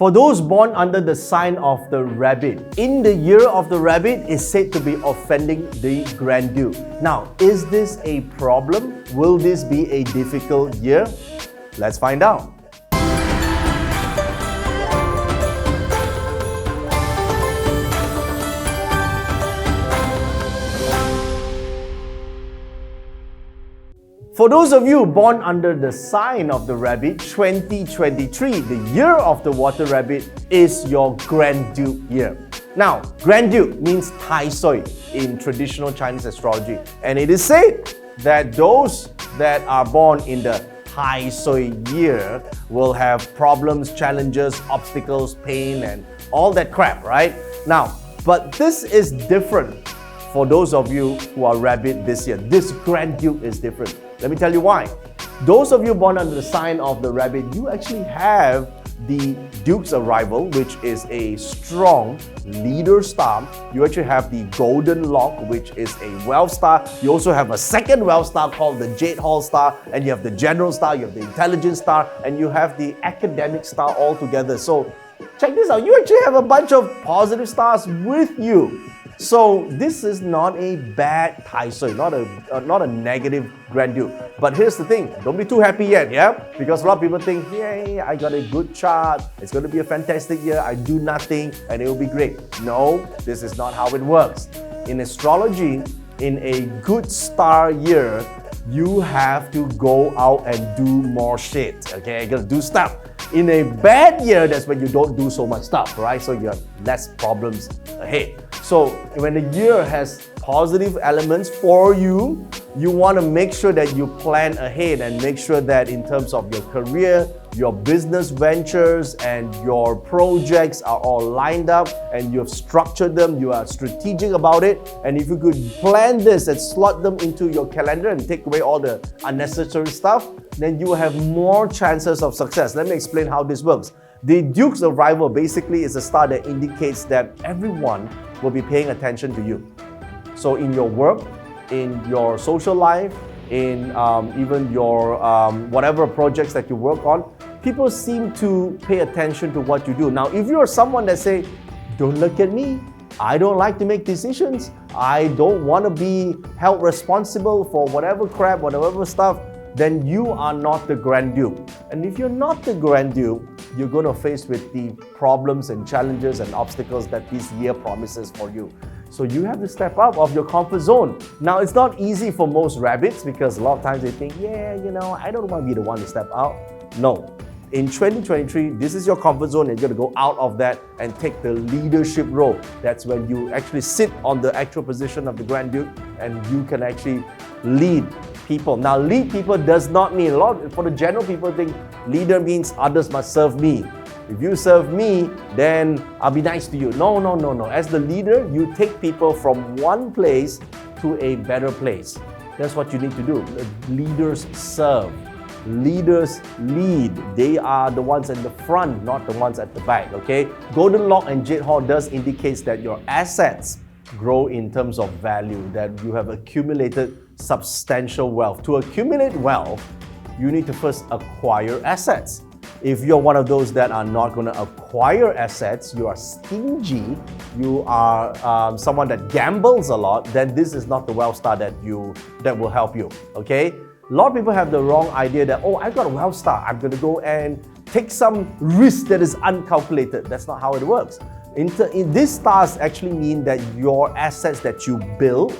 For those born under the sign of the rabbit, in the year of the rabbit is said to be offending the grandeur. Now, is this a problem? Will this be a difficult year? Let's find out. For those of you born under the sign of the rabbit, 2023, the year of the water rabbit, is your grandeur year. Now, grandeur means tai sui in traditional Chinese astrology, and it is said that those that are born in the tai sui year will have problems, challenges, obstacles, pain, and all that crap, right? Now, but this is different for those of you who are rabbit this year. This grandeur is different. Let me tell you why. Those of you born under the sign of the rabbit, you actually have the Duke's arrival, which is a strong leader star. You actually have the Golden Lock, which is a wealth star. You also have a second wealth star called the Jade Hall star, and you have the General star, you have the Intelligence star, and you have the Academic star all together. So check this out. You actually have a bunch of positive stars with you. So this is not a bad tai sui, not a negative grandeur. But here's the thing, don't be too happy yet, yeah? Because a lot of people think, yay, I got a good chart, it's going to be a fantastic year, I do nothing and it will be great. No, this is not how it works. In astrology, in a good star year, you have to go out and do more shit, okay? You gotta do stuff. In a bad year, that's when you don't do so much stuff, right? So you have less problems ahead. So when the year has positive elements for you, you want to make sure that you plan ahead and make sure that in terms of your career, your business ventures and your projects are all lined up and you've structured them, you are strategic about it. And if you could plan this and slot them into your calendar and take away all the unnecessary stuff, then you will have more chances of success. Let me explain how this works. The Duke's arrival basically is a star that indicates that everyone will be paying attention to you. So in your work, in your social life, in even your whatever projects that you work on, people seem to pay attention to what you do. Now, if you're someone that say, don't look at me, I don't like to make decisions, I don't want to be held responsible for whatever crap, whatever stuff, then you are not the grandeur. And if you're not the grandeur, you're going to face with the problems and challenges and obstacles that this year promises for you. So you have to step out of your comfort zone. Now, it's not easy for most rabbits because a lot of times they think, yeah, I don't want to be the one to step out. No. In 2023, this is your comfort zone and you're going to go out of that and take the leadership role. That's when you actually sit on the actual position of the Grand Duke and you can actually lead people. Now, lead people does not mean, for the general people think leader means others must serve me. If you serve me, then I'll be nice to you. No. As the leader, you take people from one place to a better place. That's what you need to do. Leaders serve. Leaders lead. They are the ones at the front, not the ones at the back, okay? Golden Lock and Jade Hall does indicates that your assets grow in terms of value, that you have accumulated substantial wealth. To accumulate wealth, you need to first acquire assets. If you're one of those that are not going to acquire assets, you are stingy, you are someone that gambles a lot, then this is not the wealth star that will help you, okay? A lot of people have the wrong idea that, oh, I've got a wealth star, I'm going to go and take some risk that is uncalculated. That's not how it works. These stars actually mean that your assets that you build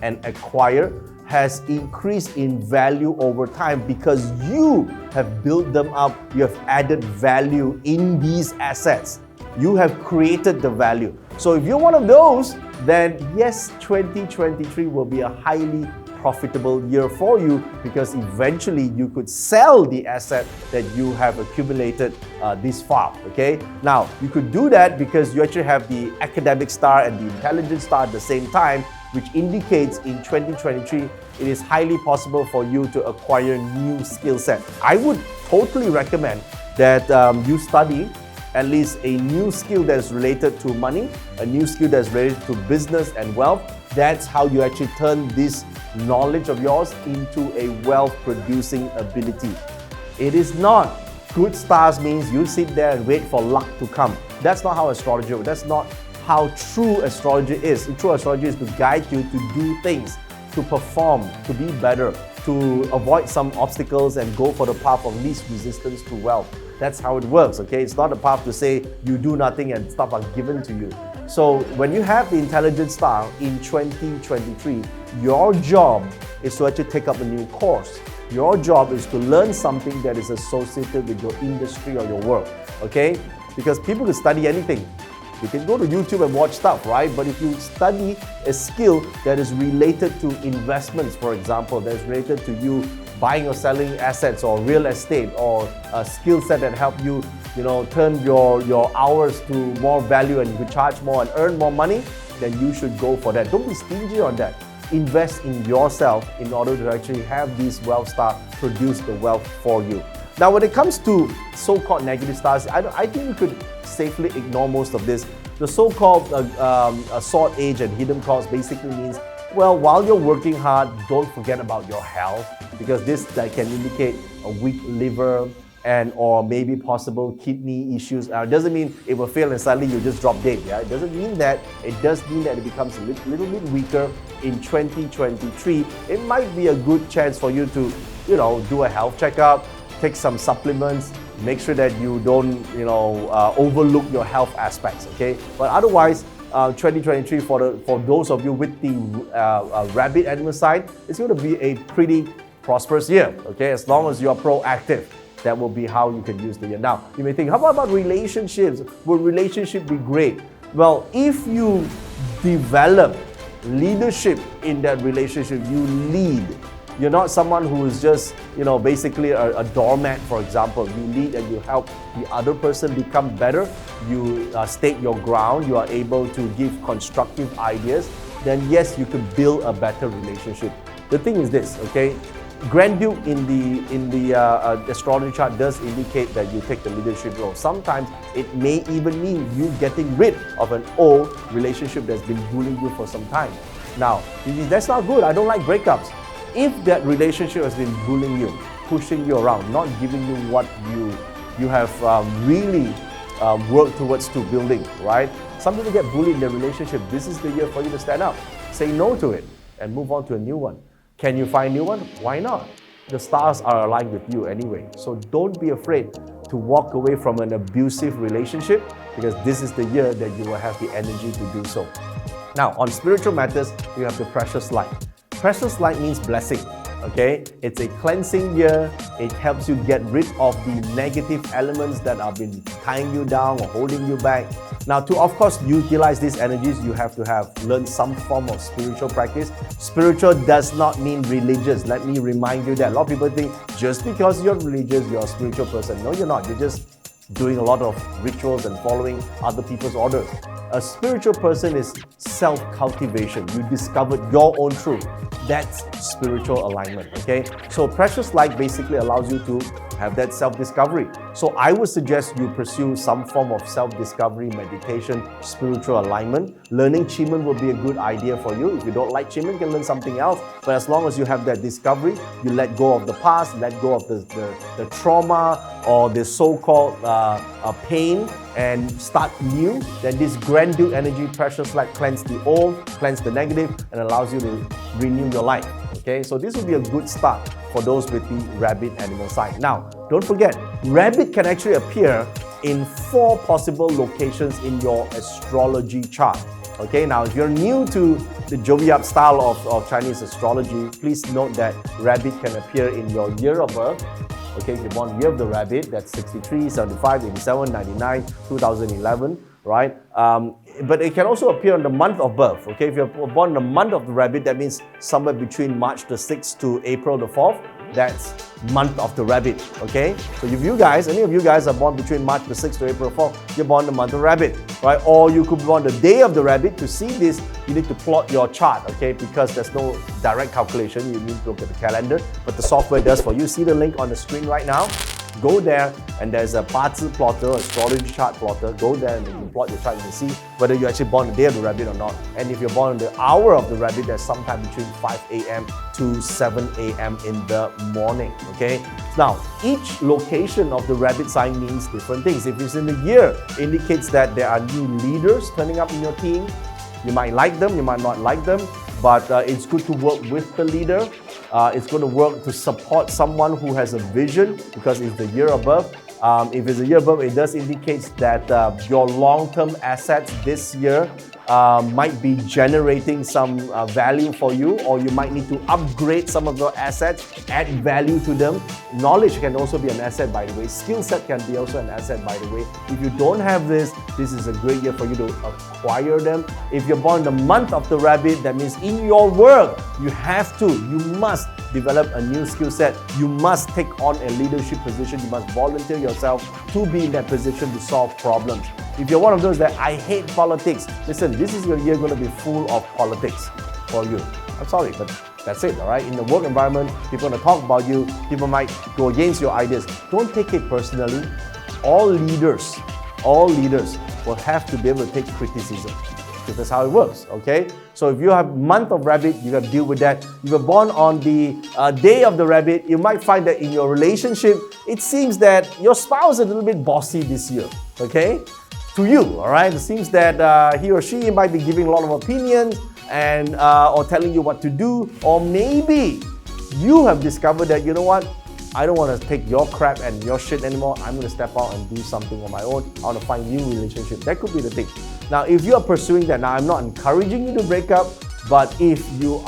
and acquire has increased in value over time because you have built them up, you have added value in these assets. You have created the value. So if you're one of those, then yes, 2023 will be a highly profitable year for you because eventually you could sell the asset that you have accumulated this far, okay? Now, you could do that because you actually have the Academic star and the Intelligence star at the same time, which indicates in 2023, it is highly possible for you to acquire new skill set. I would totally recommend that you study at least a new skill that is related to money, a new skill that is related to business and wealth. That's how you actually turn this knowledge of yours into a wealth-producing ability. It is not good stars means you sit there and wait for luck to come. That's not how astrology works. That's not how true astrology is. True astrology is to guide you to do things, to perform, to be better, to avoid some obstacles and go for the path of least resistance to wealth. That's how it works, okay? It's not a path to say you do nothing and stuff are given to you. So when you have the intelligent star in 2023, your job is to actually take up a new course. Your job is to learn something that is associated with your industry or your work, okay? Because people can study anything. You can go to YouTube and watch stuff, right? But if you study a skill that is related to investments, for example, that's related to you buying or selling assets or real estate, or a skill set that help you, turn your hours to more value and you could charge more and earn more money, then you should go for that. Don't be stingy on that. Invest in yourself in order to actually have these wealth stars produce the wealth for you. Now, when it comes to so-called negative stars, I think you could safely ignore most of this. The so-called sword age and hidden cost basically means, well, while you're working hard, don't forget about your health, because this can indicate a weak liver and or maybe possible kidney issues. It doesn't mean it will fail and suddenly you just drop dead. Yeah? It doesn't mean that. It does mean that it becomes a little bit weaker in 2023. It might be a good chance for you to, do a health checkup, take some supplements, make sure that you don't, overlook your health aspects, okay? But otherwise, 2023 for those of you with the rabbit animal sign, it's going to be a pretty prosperous year, okay? As long as you're proactive, that will be how you can use the year. Now, you may think, how about relationships? Will relationship be great? Well, if you develop leadership in that relationship, you lead. You're not someone who is just, basically a doormat, for example. You lead and you help the other person become better. You stake your ground. You are able to give constructive ideas. Then yes, you can build a better relationship. The thing is this, okay? Grand Duke in the astrology chart does indicate that you take the leadership role. Sometimes it may even mean you getting rid of an old relationship that's been bullying you for some time. Now, that's not good. I don't like breakups. If that relationship has been bullying you, pushing you around, not giving you what you have really worked towards to building, right? Some people get bullied in their relationship. This is the year for you to stand up. Say no to it and move on to a new one. Can you find a new one? Why not? The stars are aligned with you anyway. So don't be afraid to walk away from an abusive relationship, because this is the year that you will have the energy to do so. Now, on spiritual matters, you have the precious light. Precious light means blessing, okay? It's a cleansing year. It helps you get rid of the negative elements that have been tying you down or holding you back. Now, to of course utilize these energies, you have to have learned some form of spiritual practice. Spiritual does not mean religious. Let me remind you that. A lot of people think just because you're religious, you're a spiritual person. No, you're not. You're just doing a lot of rituals and following other people's orders. A spiritual person is self-cultivation. You discovered your own truth. That's spiritual alignment, okay? So precious light basically allows you to have that self-discovery. So I would suggest you pursue some form of self-discovery, meditation, spiritual alignment. Learning Qigong will be a good idea for you. If you don't like Qigong, you can learn something else. But as long as you have that discovery, you let go of the past, let go of the trauma or the so-called pain, and start new, then this Grand Duke energy, precious light, cleanse the old, cleanse the negative, and allows you to renew your life. Okay, so this will be a good start for those with the rabbit animal sign. Now, don't forget, rabbit can actually appear in 4 possible locations in your astrology chart. Okay, now if you're new to the jovial style of Chinese astrology, please note that rabbit can appear in your year of birth. Okay, if you're born year of the rabbit, that's 63, 75, 87, 99, 2011, right? But it can also appear in the month of birth. Okay, if you're born in the month of the rabbit, that means somewhere between March the 6th to April the 4th. That's month of the rabbit, okay? So if you guys, any of you guys are born between March the 6th to April 4th, you're born the month of rabbit, right? Or you could be born the day of the rabbit. To see this, you need to plot your chart, okay? Because there's no direct calculation. You need to look at the calendar, but the software does for you. See the link on the screen right now. Go there and there's a 八字 plotter, astrology chart plotter. Go there and you plot your chart, you can see whether you're actually born on the day of the rabbit or not. And if you're born on the hour of the rabbit, there's sometime between 5 a.m. to 7 a.m. in the morning, okay? Now, each location of the rabbit sign means different things. If it's in the year, indicates that there are new leaders turning up in your team. You might like them, you might not like them, but it's good to work with the leader. It's going to work to support someone who has a vision because it's the year above. If it's a year above, it does indicate that your long-term assets this year might be generating some value for you, or you might need to upgrade some of your assets, add value to them. Knowledge can also be an asset, by the way. Skill set can be also an asset, by the way. If you don't have this is a great year for you to acquire them. If you're born in the month of the rabbit, that means in your work, you must develop a new skill set. You must take on a leadership position. You must volunteer yourself to be in that position to solve problems. If you're one of those that I hate politics, listen, this is your year going to be full of politics for you. I'm sorry, but that's it, all right? In the work environment, people are going to talk about you. People might go against your ideas. Don't take it personally. All leaders will have to be able to take criticism. Because that's how it works, okay? So if you have month of rabbit, you got to deal with that. If you're born on the day of the rabbit, you might find that in your relationship, it seems that your spouse is a little bit bossy this year, okay? To you, all right? It seems that he or she might be giving a lot of opinions and or telling you what to do, or maybe you have discovered that, you know what? I don't want to take your crap and your shit anymore. I'm going to step out and do something on my own. I want to find new relationship. That could be the thing. Now, if you are pursuing that, now I'm not encouraging you to break up, but if you're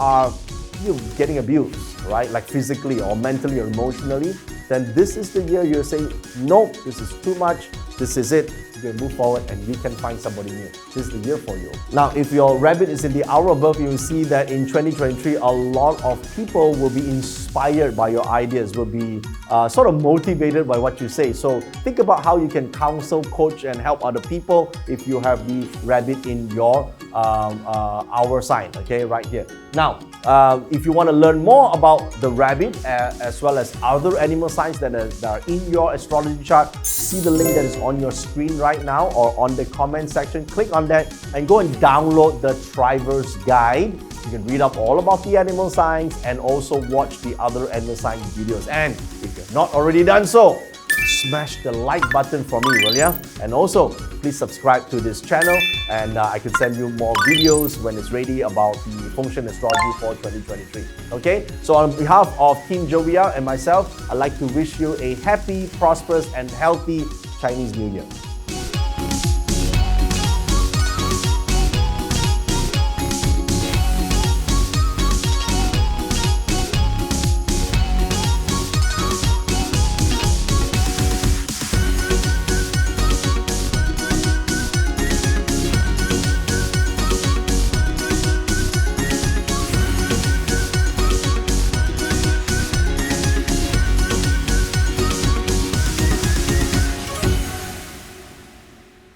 getting abused, right? Like physically or mentally or emotionally, then this is the year you're saying, nope, this is too much. This is it. You can move forward and you can find somebody new. This is the year for you. Now, if your rabbit is in the hour above, you will see that in 2023, a lot of people will be inspired by your ideas, will be sort of motivated by what you say. So think about how you can counsel, coach, and help other people if you have the rabbit in your hour sign, okay, right here. Now, if you want to learn more about the rabbit as well as other animal signs that are in your astrology chart, see the link that is on your screen right now or on the comment section. Click on that and go and download the Triverse Guide. You can read up all about the animal signs and also watch the other animal sign videos. And if you've not already done so, smash the like button for me, will ya? And also, please subscribe to this channel and I can send you more videos when it's ready about the Feng Shui astrology for 2023. Okay? So on behalf of Team Jovia and myself, I'd like to wish you a happy, prosperous and healthy Chinese New Year.